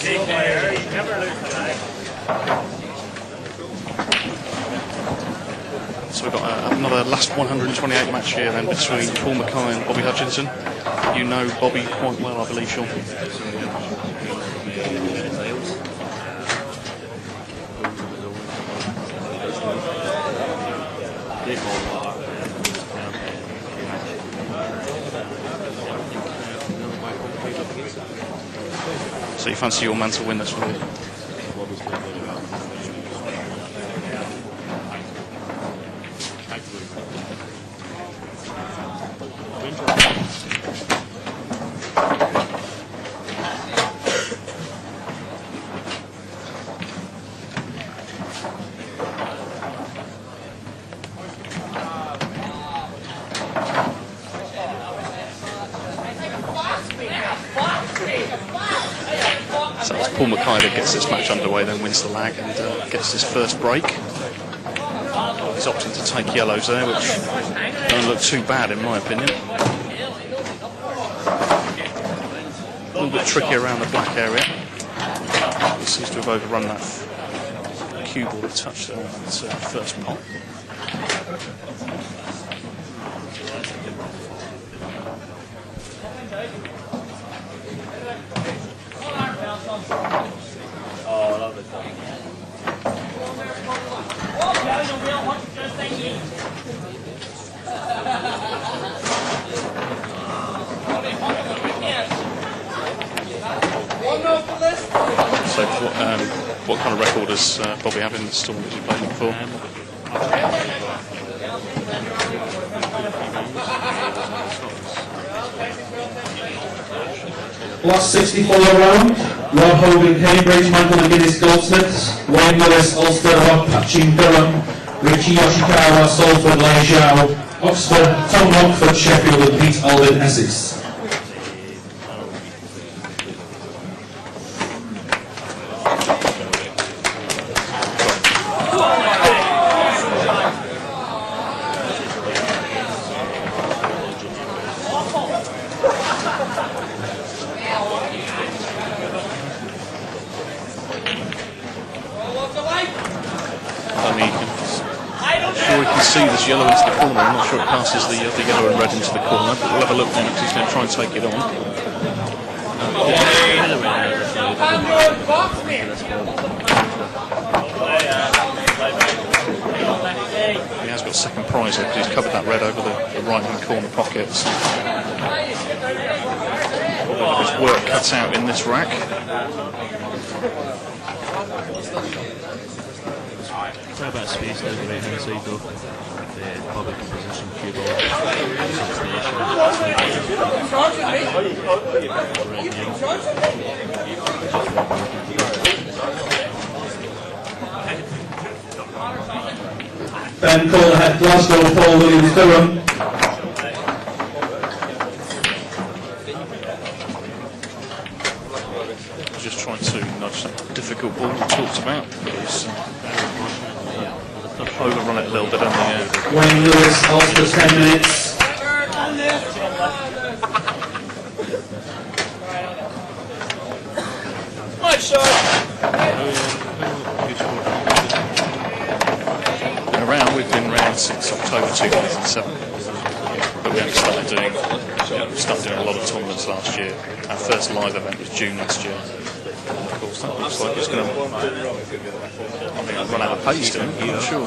So we've got another last 128 match here then between Paul McKay and Bobby Hutchison. You know Bobby quite well, I believe, Sean. So you fancy your man to win this one? So it's Paul McKay that gets this match underway, then wins the lag and gets his first break. He's opting to take yellows there, which don't look too bad in my opinion. A little bit tricky around the black area. He seems to have overrun that cue ball touch there on that first pot. Oh, lovely stuff. So, what kind of record does Bobby have in this tournament he's played before? Last 64 round, Rob Hogan, Cambridge, Michael McGuinness, Goldsmiths, Wayne Lewis, Ulster, Rob Patchin, Durham, Richie Yoshikawa, Salford, Leisure, Oxford, Tom Rockford, Sheffield and Pete Alden, Essex. See this yellow into the corner. I'm not sure it passes the yellow and red into the corner, but we'll have a look now because he's going to try and take it on. He has got second prize here because he's covered that red over the right hand corner pockets. His work cut out in this rack. Try about space down the right hand side though. The public position cue ball. Ben Cole ahead, Glasgow, Paul Williams, Durham. Just trying to nudge that difficult ball we talked about. He's overrun it a little bit on the Wayne Lewis, Ulster, 10 minutes. We've been around since October 2007, but we only started doing a lot of tournaments last year. Our first live event was June last year. And of course, that looks like it's going to. I think I've run out of pace, don't you? I'm not sure.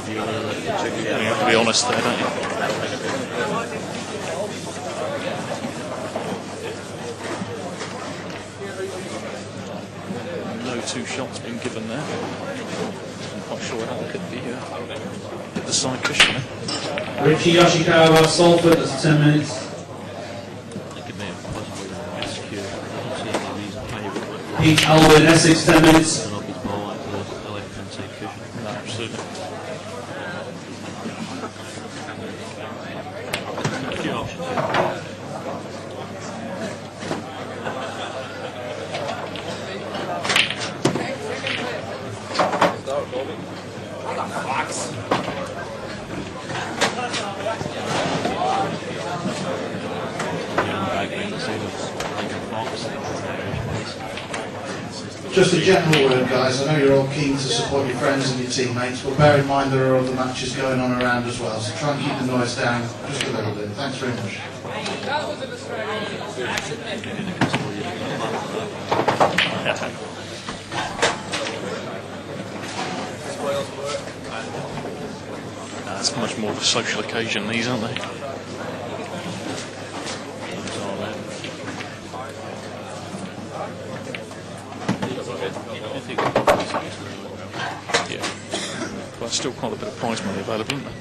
You have to be honest there, don't you? Two shots being given there. I'm quite sure how it could be hit the side cushion there. Richie Yoshikawa, Salford, that's 10 minutes. Pete Alden, Essex, 10 minutes. No, absolutely. Just a general word, guys. I know you're all keen to support your friends and your teammates, but bear in mind there are other matches going on around as well, so try and keep the noise down just a little bit. Thanks very much. It's much more of a social occasion, these, aren't they? Yeah. But there's still quite a bit of prize money available, isn't there?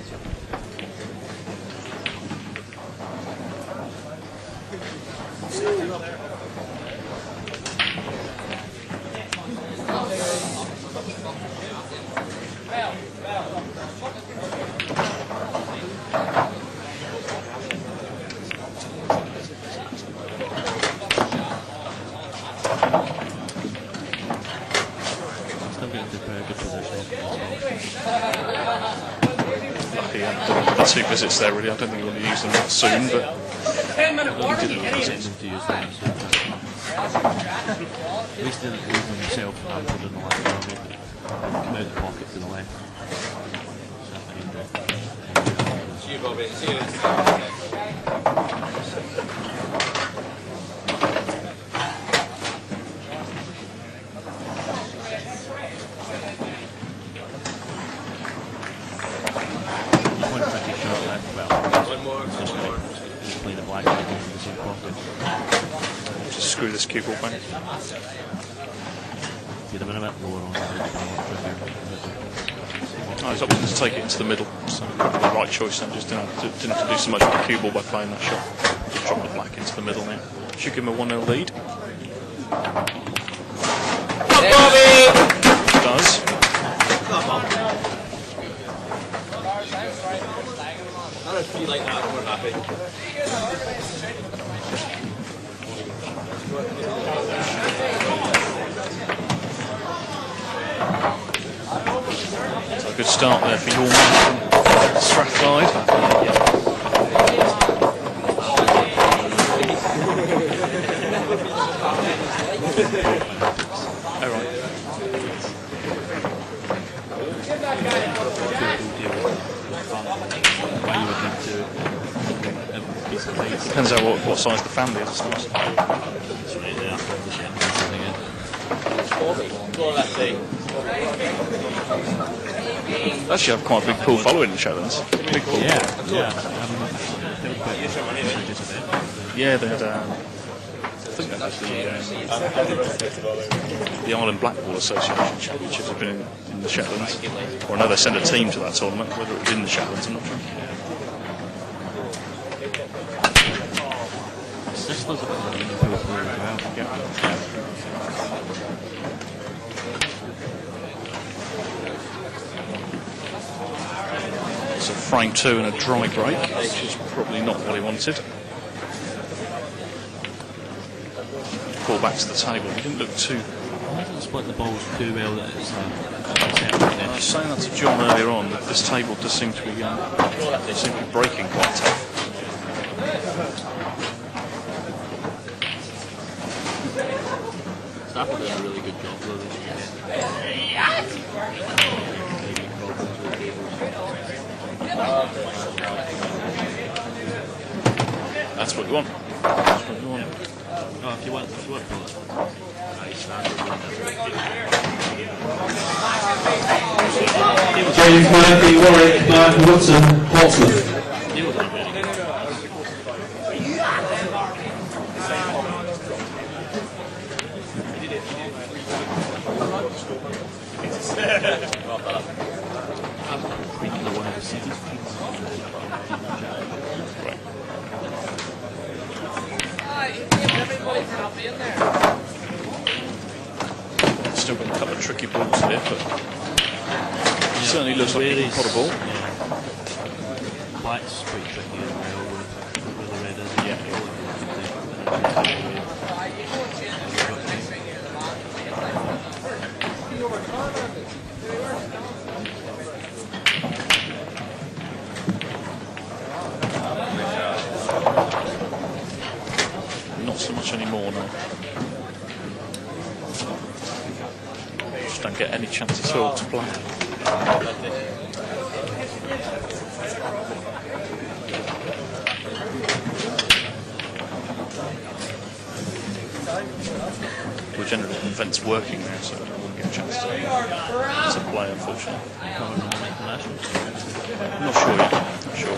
The 2 visits there, really. I don't think you want to use them that soon, but 10-minute warning. He didn't them to use them soon. At least he didn't use them himself hampered in the last round. Come out the pocket to the left. See you, Bobby. See you. just screw this cue ball back. Get him in a bit lower on the Oh, he's opting to take it into the middle, so probably the right choice then. Just didn't have to do so much with the cue ball by playing that shot. Just drop the black into the middle now. Should give him a 1-0 lead. Does. I don't feel like that, I'm happy. So a good start there for your man from Strathclyde. All right. Depends on what size the family is, I suppose. Actually, have quite a big pool following in the Shetlands. Big pool. Yeah, they had. I think that was the Island Blackball Association Championships have been in the Shetlands. Or I know they sent a team to that tournament. Whether it was in the Shetlands, I'm not sure. Sisters are playing in the pool as well. It's a frame 2 and a dry break, which is probably not what he wanted. Pull back to the table. He didn't look too. He hasn't split the balls too well. That it's I was saying that to John earlier on, that this table does seem to be breaking quite tough. Staff are doing a really good job though. That's what you want. That's what you want. Oh, if you want for it. James Murphy, Warwick, Martin Hutchison, Portsmouth. Still got a couple of tricky balls here, but certainly looks like he can pot a ball. Black's quite tricky as well with the red is. Not so much anymore now. don't get any chance at all to play. We're generally events working now, so I wouldn't get a chance to play, unfortunately. Not sure yet. Not sure.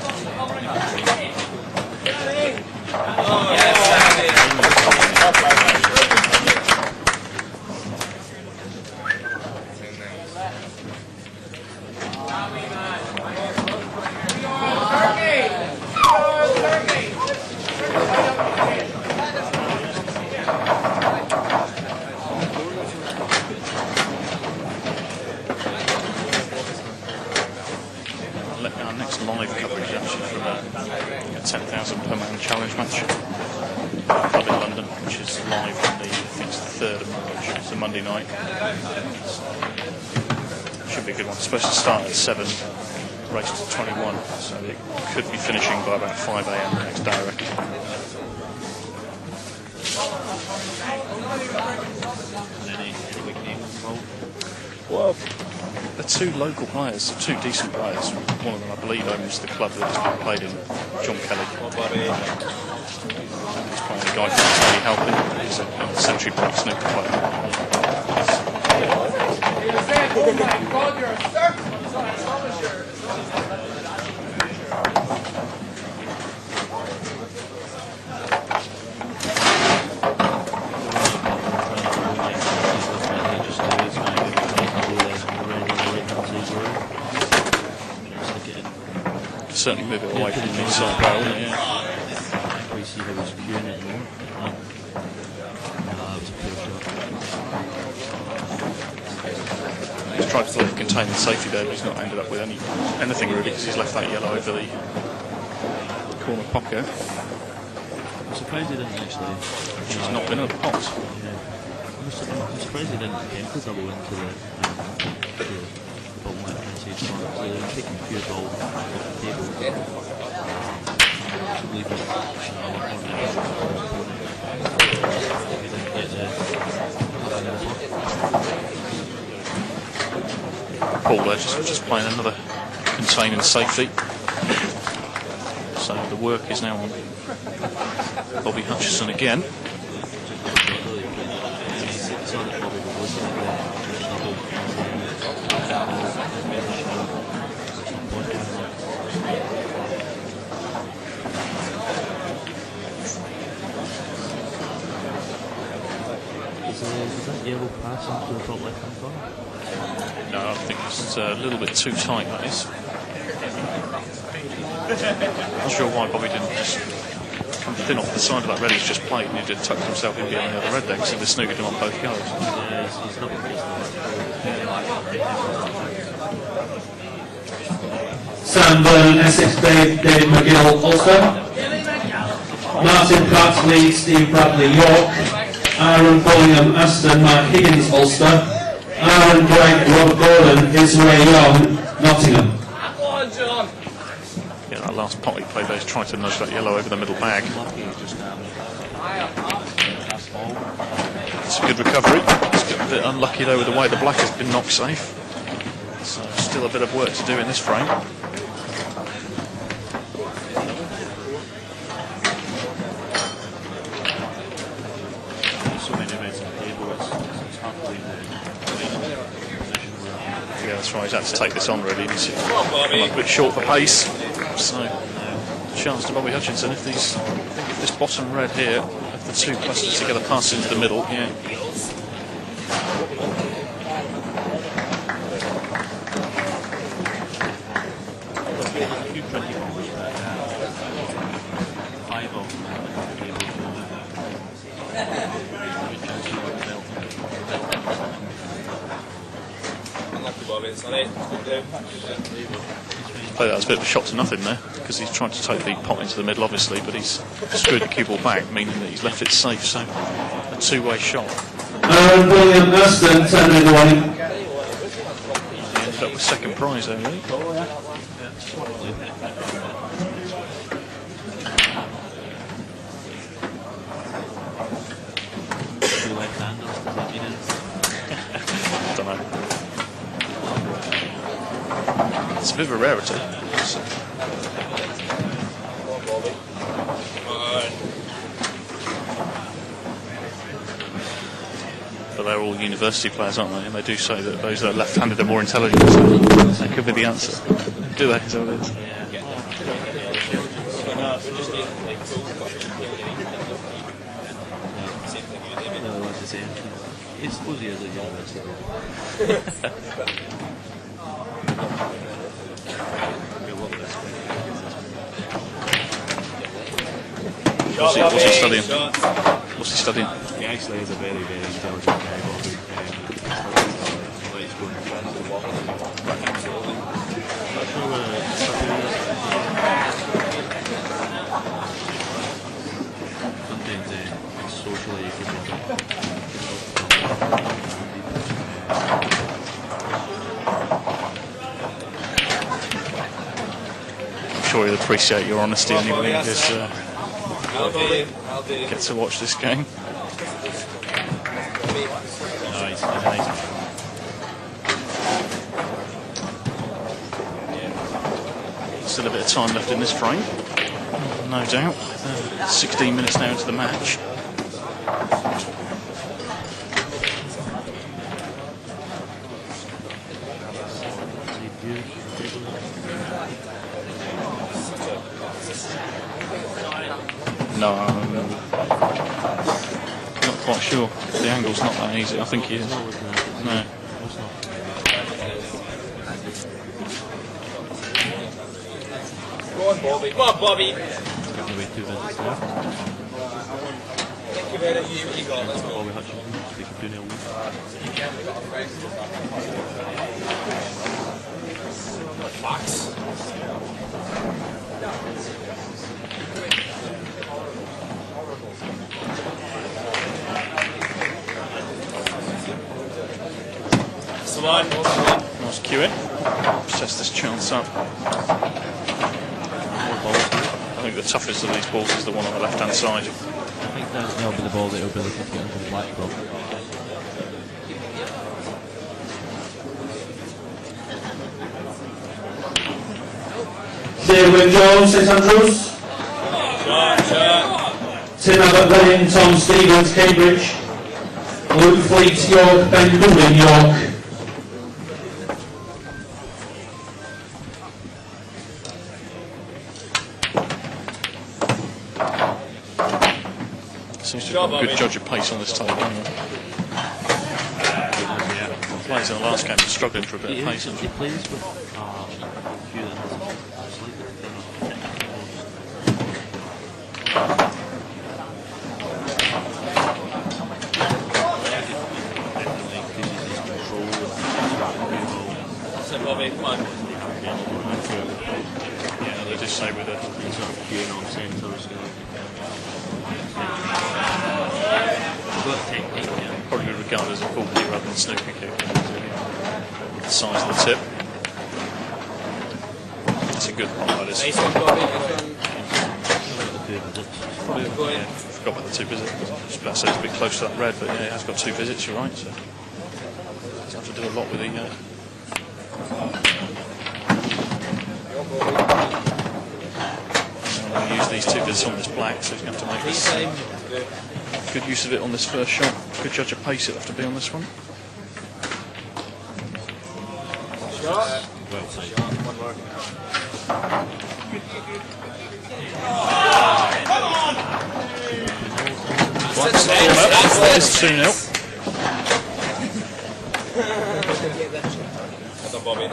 Our next live coverage is actually from a 10,000 per man challenge match club in London, which is live on the, I think it's the 3rd of March. It's a Monday night. Should be a good one. It's supposed to start at 7, race to 21, so it could be finishing by about 5 AM the next day, I reckon. Well, they're two local players, two decent players. One of them, I believe, owns the club that it's been played in, John Kelly. He's playing a guy from Tony Halpin. He's a century break snooker player. Oh my God, you're a circus! Certainly move it away from the inside rail, wouldn't it? Yeah. We see how he's queuing at the moment. That was a poor shot. He's tried to sort of contain the safety there, but he's not ended up with anything really, because he's left that yellow over the corner pocket. I'm surprised he didn't actually. Which has not been a pot. Yeah. I'm surprised he didn't chemical double into the bottom left hand side corner. So they're taking a few balls off the table. Possibly just a lot more damage for his opponent. If he didn't get the Paul there just playing another containing safety. So the work is now on Bobby Hutchison again. Is that yellow pass into the top left hand corner? No, I think it's a little bit too tight, that is. Not sure why Bobby didn't just come thin off the side of that red he's just played, and he did tuck himself in behind the other red there, because he was snookered him on both goes. Yeah, he's not against Sam Vernon, Essex, David McGill, Ulster. Martin Pratt, Leeds, Steve Bradley, York. Aaron Bullingham, Aston, Mark Higgins, Ulster. Aaron Gregg, Rob Gordon, Israel Young, Nottingham. Yeah, that last pot he played there, he's trying to nudge that yellow over the middle bag. It's a good recovery. It's a bit unlucky though with the way the black has been knocked safe. So still a bit of work to do in this frame. Yeah, that's right, he's had to take this on really. He's come up a bit short for pace. So, chance to Bobby Hutchison if this bottom red here, if the two clusters together pass into the middle, yeah. Play that as a bit of a shot to nothing there, because he's trying to take the pot into the middle obviously, but he's screwed the cue ball back, meaning that he's left it safe, so a two-way shot. Aaron William Aston, 10 in the one. He ended up with second prize there, really. don't know. It's a bit of a rarity. But they're all university players, aren't they? And they do say that those that are left-handed are more intelligent, so that could be the answer. Do they? Is that what it is? It's supposed he is at university. What's he studying? What's he studying? He actually is a very, very intelligent guy. Socially, I'm sure he'll appreciate your honesty anyway. Just get to watch this game. Still a bit of time left in this frame, no doubt. 16 minutes now into the match. No, I'm not quite sure. The angle's not that easy. I think he is. No. Go on, Bobby. Come on, Bobby. away 2 visits there. Thank you very much. You got this. Bobby Hutchison taking 2-0 lead. Fox. Come on. Nice cue in. Sets this chance up. I think the toughest of these balls is the one on the left hand side. I think that'll be the ball that he'll be looking to get into the black ball. David Jones, St Andrews. Tim Abbott, Reading, Tom Stevens, Cambridge. Luke Fleet, York, Ben Goodwin, York. Seems to have got a good judge of pace on this type of game. Players in the last game were struggling for a bit of pace. He plays with a few that has slightly thinner. Bobby, come on. Yeah, they just say with a Sort of queuing on centre skill. probably would regard as a full kick rather than a snooker kick. The size of the tip. That's a good one, that is. Nice one, Bobby. Forgot about the 2 visits. Just about to say it's a bit close to that red, but yeah, it has got 2 visits, you're right. So it's have to do a lot with the. We'll use these 2 visits on this black, so he's going to have to make this, good use of it on this first shot. Good judge of pace it'll have to be on this one. Shot. Well played. One more. That's 2-0. That's a Bobby.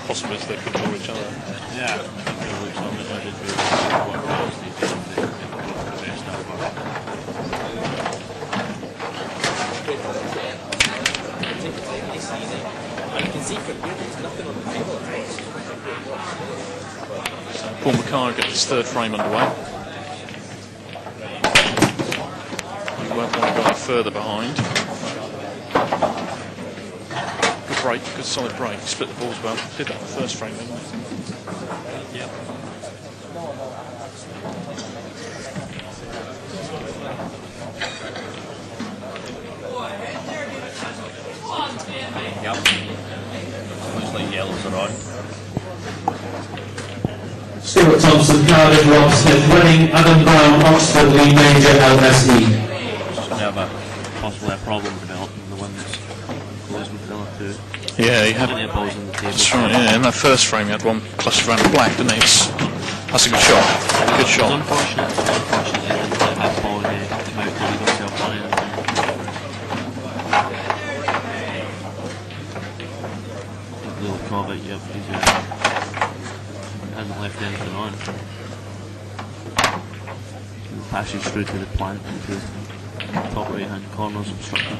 Possible they could draw each other. Yeah. You can see from here there's nothing on the table. So Paul McKay gets his 3rd frame underway. Well don't want to go any further behind. Good break, good solid break. Split the balls well. Did that in the first frame, didn't he? Yep. Yep. Looks like yellows are on. Stuart Thompson, Cardiff, Rob Smith, winning. Adam Brown, Oxford, Lee Major, LSE. Just gonna have possibly a problem developing the ones close with the other two. Yeah, he had. Balls on the table. That's right. Yeah, in that first frame, he had one clustered around the black, didn't he? That's a good shot. Good It's shot. unfortunate he didn't let that ball come out to leave himself on it. Little Corbett, yep, he's hasn't left anything on. The passes through to the plant into the top right hand corners obstructed.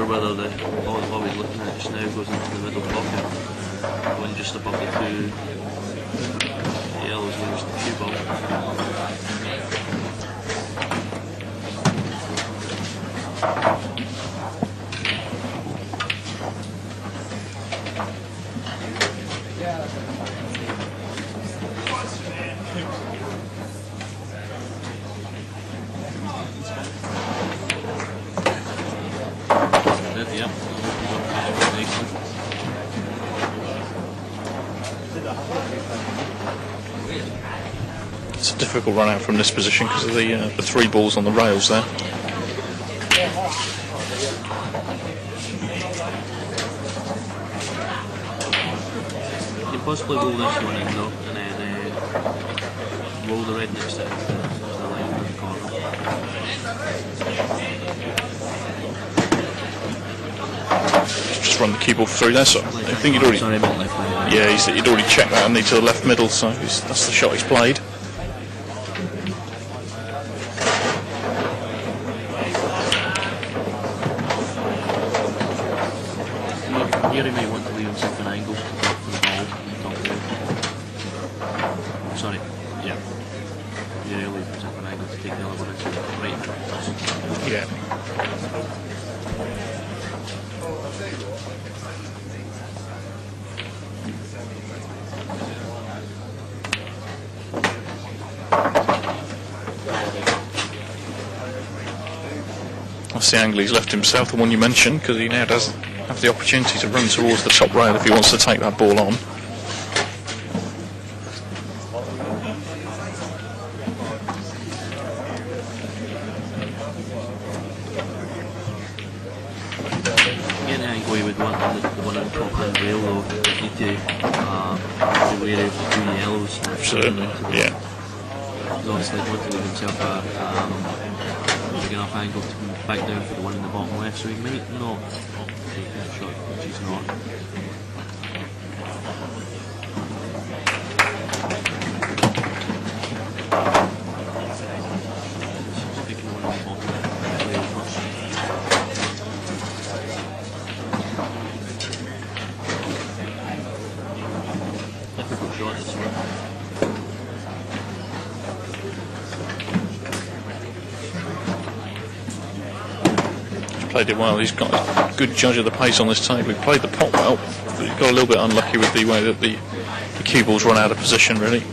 Whether the ball what we're looking at just now goes into the middle pocket, one just above the two yellows leaves the cue ball. It's a difficult run out from this position because of the three balls on the rails there. You possibly roll this one in though, and then roll the red next to it. The line in the corner. Just run the cue ball through there. So I think he'd already. Sorry, left line. Yeah, he'd already checked that, and he to the left middle. So that's the shot he's played. Here he may want to leave himself an angle to drop for the ball on the top there. Sorry, yeah. Here he'll leave himself an angle to take the other one into the right hand. Yeah. That's the angle he's left himself, the one you mentioned, because he now does have the opportunity to run towards the top rail if he wants to take that ball on. Getting an angle he would want the one on the top hand rail though, you need to be wary of the two yellows. Absolutely, yeah. He's obviously want to leave himself a big enough angle to come back down for the one in the bottom left, so he might not take that shot, which he's not. Difficult shot this one. Played it well. He's got a good judge of the pace on this table. He played the pot well, but he got a little bit unlucky with the way that the cue ball's run out of position, really.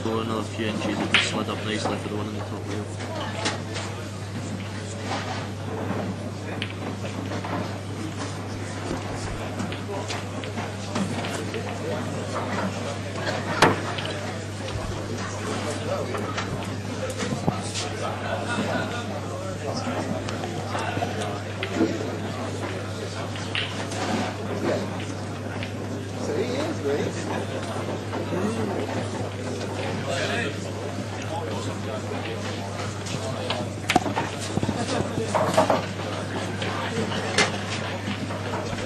Another few inches, it slid up nicely for the one in the top rail. I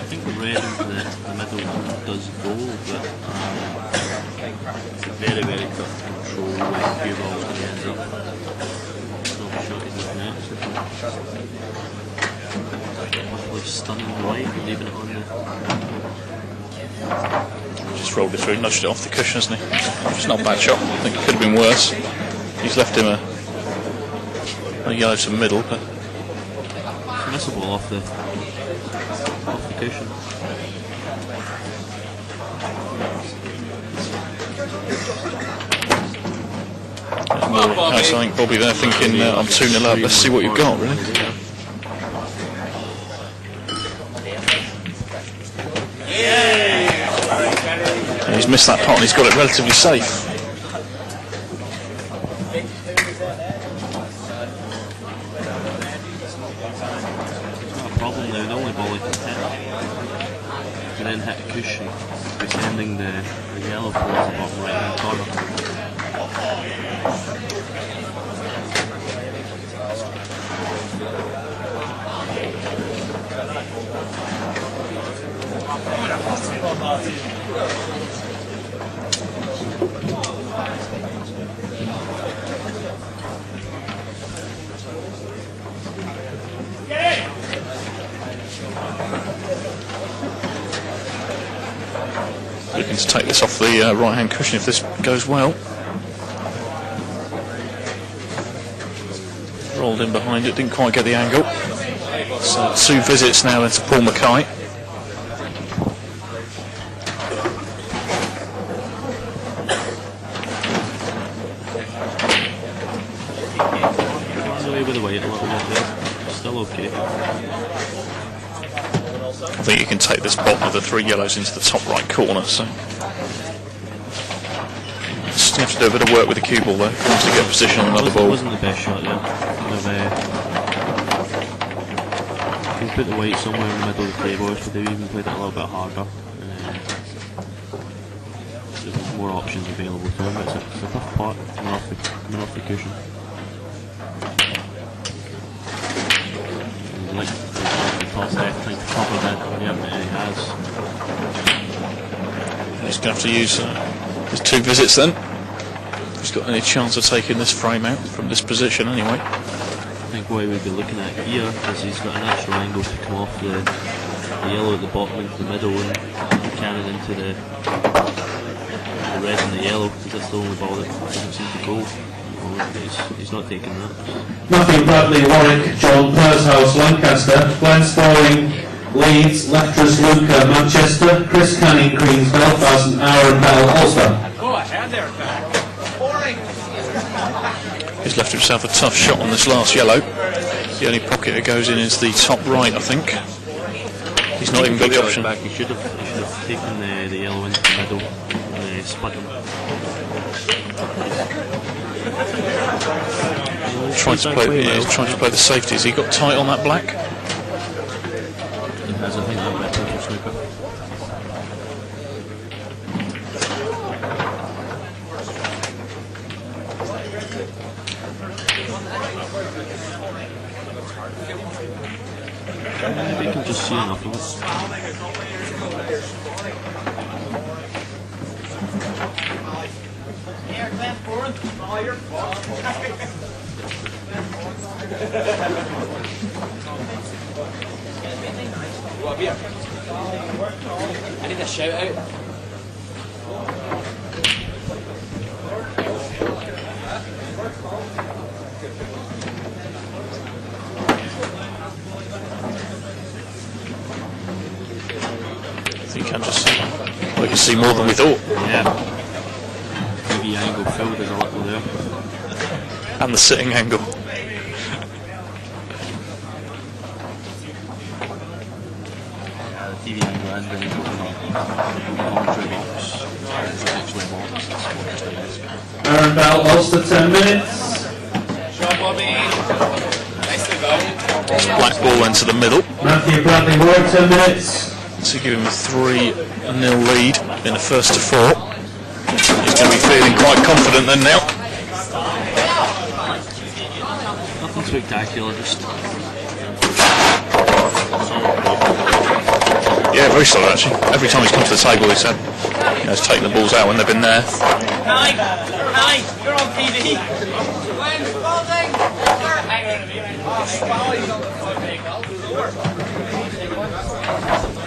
think the red into the middle does go, but it's a very, very tough to control when cue ball's going to end up. Not sure he's looking at, so possibly stunning the white and leaving it on there. Just rolled it through, nudged it off the cushion, hasn't he? It's not a bad shot. I think it could have been worse. He's left him a yellow to the middle, but Miss a ball off the cushion. I think Bobby there thinking I'm 2-0 up, let's see what you've got, really. And he's missed that pot and he's got it relatively safe. Problem now, the only ball he can hit and then hit a cushion is sending the yellow towards the bottom right hand corner. Looking to take this off the right hand cushion if this goes well. Rolled in behind it, didn't quite get the angle. So 2 visits now into Paul McKay. Away with the weight a little bit there. Still okay. I think you can take this bottom of the 3 yellows into the top right corner, so just have to do a bit of work with the cue ball though, to get position on another ball. It wasn't the best shot there. You can put the weight somewhere in the middle of the playboards, but they've even played it a little bit harder. There's more options available to him, but it's a tough part coming off the cushion. Like toss left, trying to cover that, yeah, he has. He's going to have to use his 2 visits then. He's got any chance of taking this frame out from this position anyway. I think what he would be looking at here is he's got a natural angle to come off the yellow at the bottom into the middle and cannon into the red and the yellow, because that's the only ball that doesn't seem to go. He's not taking that. Matthew Bradley, Warwick, John Pershouse, Lancaster, Glenn Sporing, Leeds, Lectures, Luca, Manchester, Chris Canning, Queens, Belfast, and Aaron Bell, Ulster. Go ahead there, pal. Boring. He's left himself a tough shot on this last yellow. The only pocket that goes in is the top right, I think. He's not even got the option. Back. He should have taken the yellow into the middle and split him. Trying to play the safety. Has he got tight on that black? He has, I think, that better for snooker. Maybe you can just see enough of it. I need a shout out. I think you can just see. Well, you can see more than we thought. Yeah. TV angle filled is a little there. And the sitting angle. TV angle and then commentary box. Aaron Bell, Ulster, 10 minutes. Sean Bobby. Nicely done. It's black ball into the middle. Matthew Bradley, Warwick, 10 minutes. To give him a 3-0 lead in the first to 4. He's going to be feeling quite confident then now. Nothing spectacular, just Yeah, very solid actually. Every time he's come to the table, he's had, he's taken the balls out when they've been there. Hi, you're on TV. When Spalding,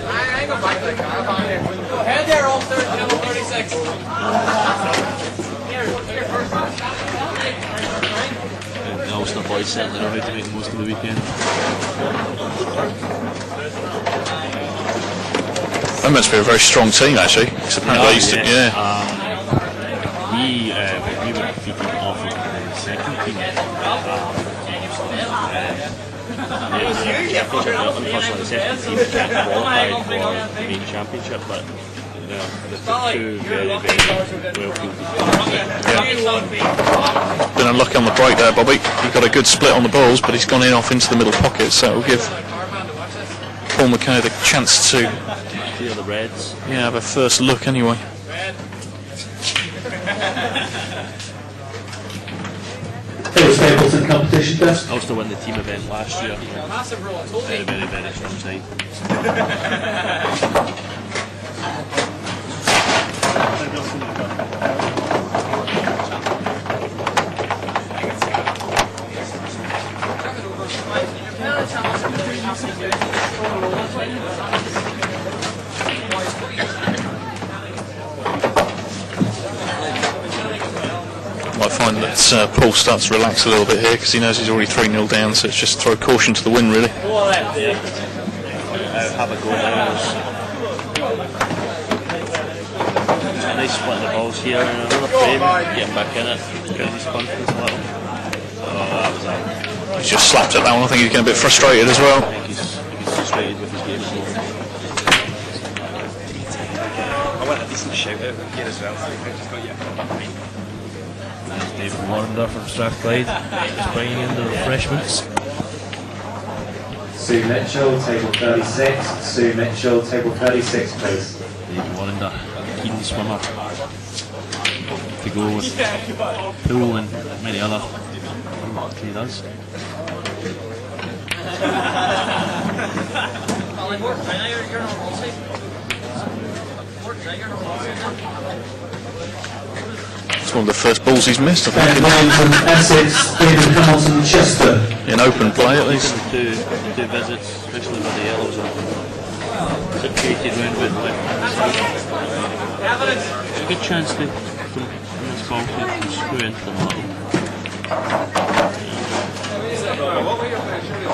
I ain't going back to the caravan here. Go ahead there, Ulster, channel 36. The Ulster boys certainly know how to make the most of the weekend. That must be a very strong team actually. Apparently We were defeated off of the second team. Unfortunately, the second team can't qualify for the main championship, but the two very well fielded teams. Been unlucky on the break there, Bobby. He got a good split on the balls, but he's gone in off into the middle pocket, so it will give Paul McKay the chance to the Reds. have a first look anyway. Stapleton competition test. Ulster won the team event last year. Very strong side. I find that Paul starts to relax a little bit here because he knows he's already 3-0 down, so it's just throw caution to the wind really. Have a go now. A nice split of the balls here and another frame, getting back in it, getting his confidence a little. That was out. He's just slapped at that one. I think he's getting a bit frustrated as well. I think he's frustrated with his game at the moment. I want a decent shout out here as well. I just got you. There's David Warrender from Strathclyde, just bringing in the refreshments. Sue Mitchell, table 36. Sue Mitchell, table 36, please. David Warrender, keen swimmer. To go with Pool and many other work he does. It's one of the first balls he's missed, I Ben think. Wellington, Essex, David Hamilton, Chester. In open play at least. Two visits, especially where the yellows are situated round with a good chance to from this ball to screw into them a little.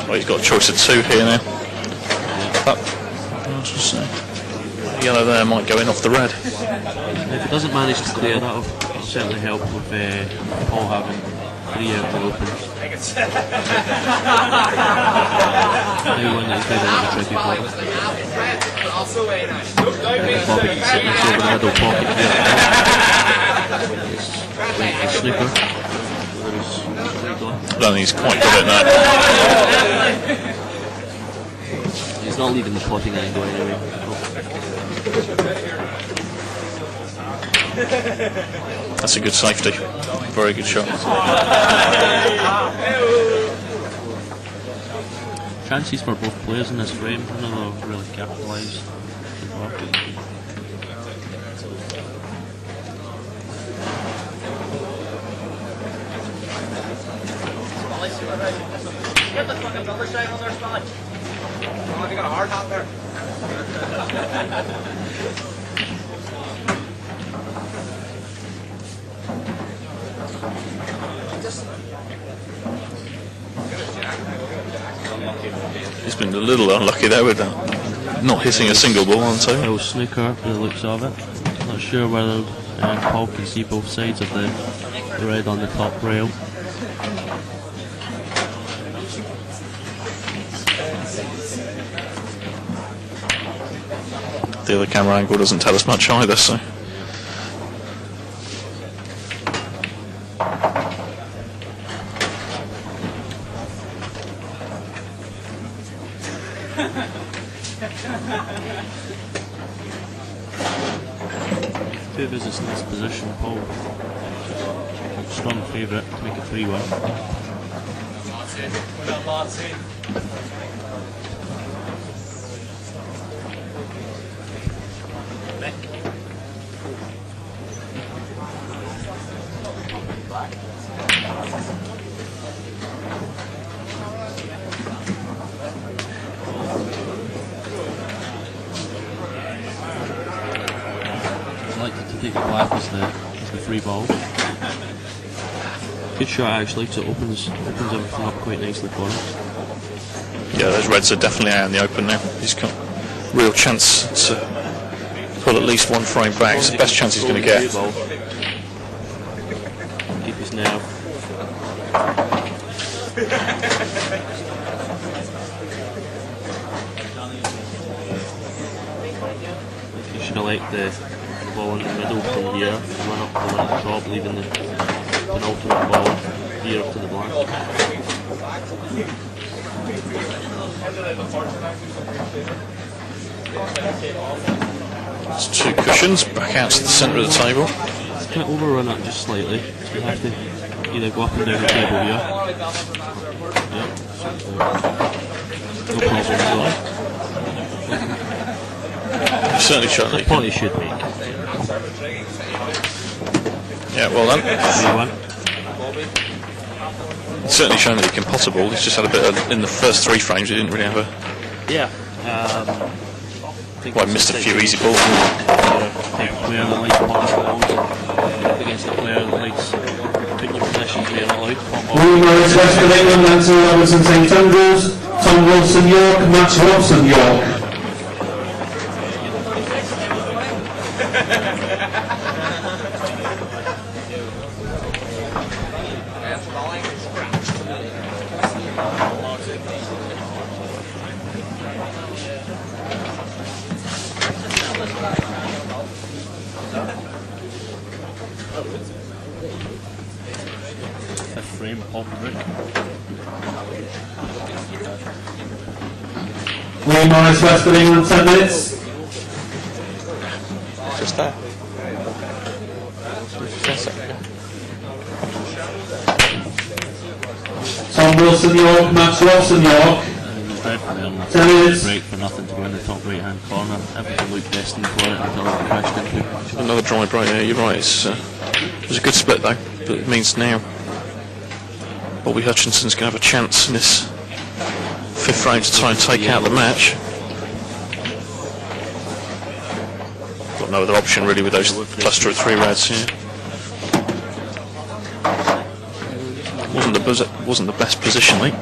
Well, he's got a choice of two here now. Yellow there might go in off the red. If he doesn't manage to clear, that'll certainly help with Paul having 3 out of the opens. Now one that's made a little tricky for him. Bobby can sit this over the middle pocket here. The snooker. I don't think he's quite got it now. He's not leaving the potting angle anyway. That's a good safety. Very good shot. Chances for both players in this frame. None of them really capitalised. Get the fucking other side on there, Spally. Oh, have you got a hard hat there? He's been a little unlucky there with that. Not hitting a single ball on time. Little snooker by the looks of it. Not sure whether Paul can see both sides of the red on the top rail. The other camera angle doesn't tell us much either, so. Two visits in this position, Paul. Strong favourite to make it 3-1. Selected to take the black as the free ball. Good shot actually, so it opens everything up quite nicely for him. Yeah, those reds are definitely out in the open now. He's got real chance to pull at least one frame back. It's the best chance he's going to get. Keep his nerve. You should have liked the ball in the middle from here, run up to the one at the top, leaving the penultimate ball here up to the black. It's two cushions back out to the centre of the table. Can it overrun it just slightly? So you have to either go up and down the table here. Yep. No problem at all. Certainly shown that. That's what he should make. Yeah, well done. 3-1. Certainly shown that he can pot a ball. He's just had a bit of, in the first 3 frames he didn't really have a... Yeah. Well, I missed a few easy balls. A player that likes potting balls against a player that likes putting your positions where you're not allowed to pot balls. William Morris, West of England, Nancy Robinson, St Andrews, Tom Wilson, York, Matt Robson, York. Frame of the brick. William Morris, West of England, 10 minutes. Just there. Tom Wilson, York, Matt Robson, York. 10 minutes. Break for nothing to go in the top right hand corner. Everything looked destined for it until it crashed into. Another dry break there, you're right. It was a good split though, but it means now Bobby Hutchinson's going to have a chance in this 5th frame to try and take out the match. Got no other option really with those cluster of 3 reds here. Wasn't the best position, mate.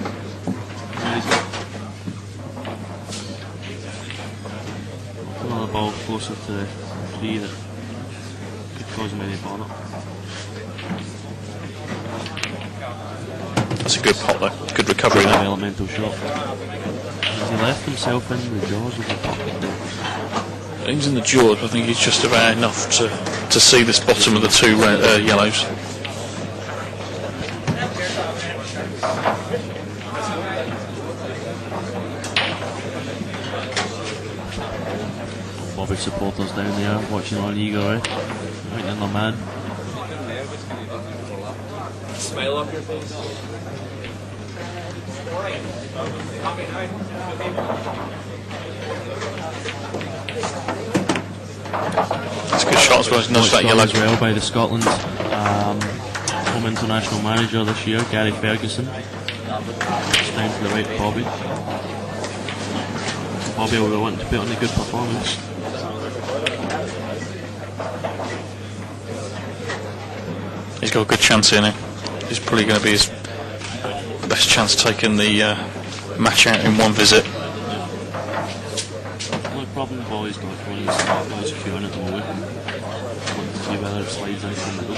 Another ball closer to the 3 that could cause him any bother. That's a good pot though, good recovery there. Elemental shot. Has he left himself in the jaws of the pocket? He's in the jaws, I think he's just about enough to see this bottom of the 2 yellows. Bobby supporters down there watching on Eagle Eye. Right in the man. Smile up your face. That's a good shot as well, he's nudged that yellow. As well by the Scotland home international manager this year, Gary Ferguson. It's down to the right of Bobby. Bobby will be wanting to put on a good performance. He's got a good chance here now. He's probably going to be his best chance taking the match out in one visit. The only problem Bobby's got when he's queuing at the moment. Want to see whether it slides into the middle.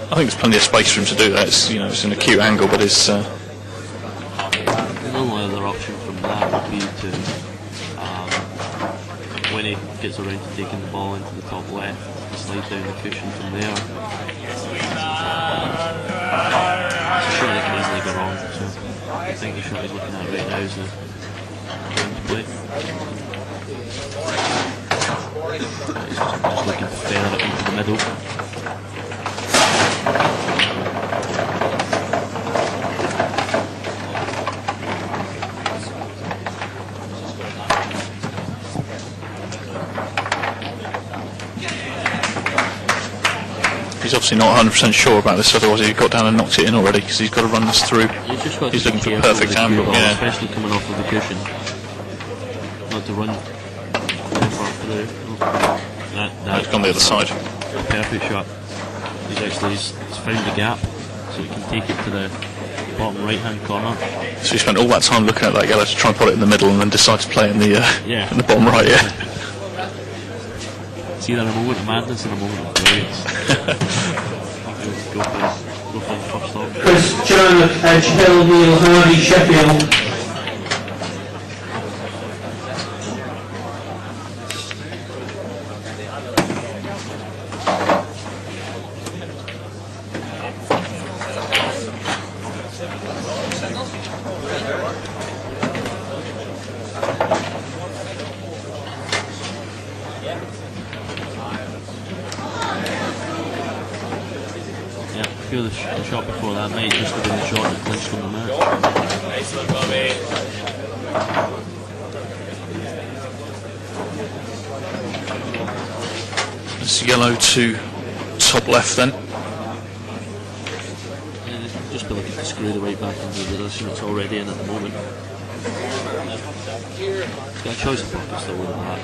I think there's plenty of space for him to do that. It's, you know, it's an acute angle, but it's... The only other option from that would be to, when he gets around to taking the ball into the top left, slide down the cushion from there. It's a shot that can easily go wrong, so I think the shot he's looking at right now is the round to play. He's just looking to feather it into the middle. obviously not 100% sure about this, otherwise he got down and knocked it in already, because he's got to run this through. He's looking for a perfect angle, yeah. Especially coming off of the cushion. Not to run too far through. He's gone the other side. Perfect shot. He's found the gap, so he can take it to the bottom right hand corner. So he spent all that time looking at that yellow to try and put it in the middle, and then decide to play in the in the bottom right, yeah. It's either a moment of madness and a moment of brilliance. go for the first stop. Chris Jarnock, Edge Hill, Neil Hardy, Sheffield. I feel the shot before that might just have been the shot that clinched on the match. It's yellow to top left then. Yeah, just be looking to screw the weight back into the position it's already in at the moment. He's got a choice of pockets though with the back.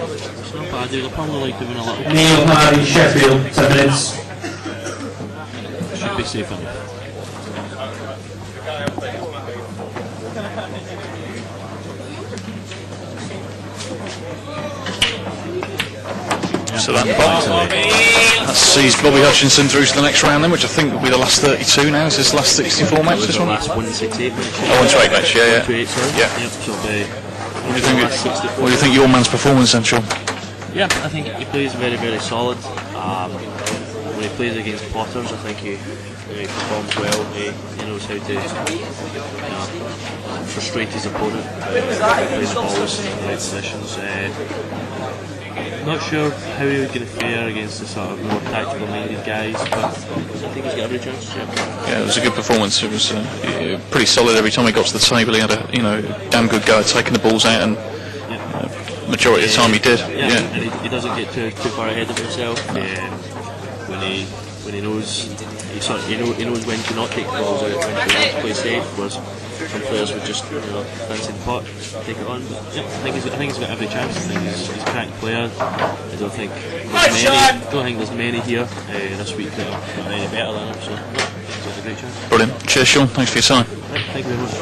It's not bad, dude. I probably like doing a little. Neil Hardy, Sheffield, 10 minutes. Should be safe enough. So that sees Bobby Hutchison through to the next round then, which I think will be the last 32 now. Is this last 64 match, this one? Last 168 match. Oh, 128 match, yeah. 128, sorry. Yeah. Yep, so what do you think your man's performance then, Sean? yeah, I think he plays very, very solid. When he plays against Potters, I think he performs well. He knows how to frustrate his opponent. He plays balls in the right positions. Not sure how he was going to fare against the sort of more tactical minded guys, but I think he's got every chance. Yeah, it was a good performance. It was pretty solid every time he got to the table. He had a damn good go at taking the balls out, and majority of the time he did. Yeah. And he doesn't get too far ahead of himself. When he knows he knows when to not take the balls out, when to play safe. Whereas some players would just fancy the pot, take it on. But yeah, I think he's got every chance. I think he's a crack player. I don't think there's many here this week that are any better than him. So he's got a great chance. Brilliant. Cheers, Sean. Thanks for your time. Right, thank you very much.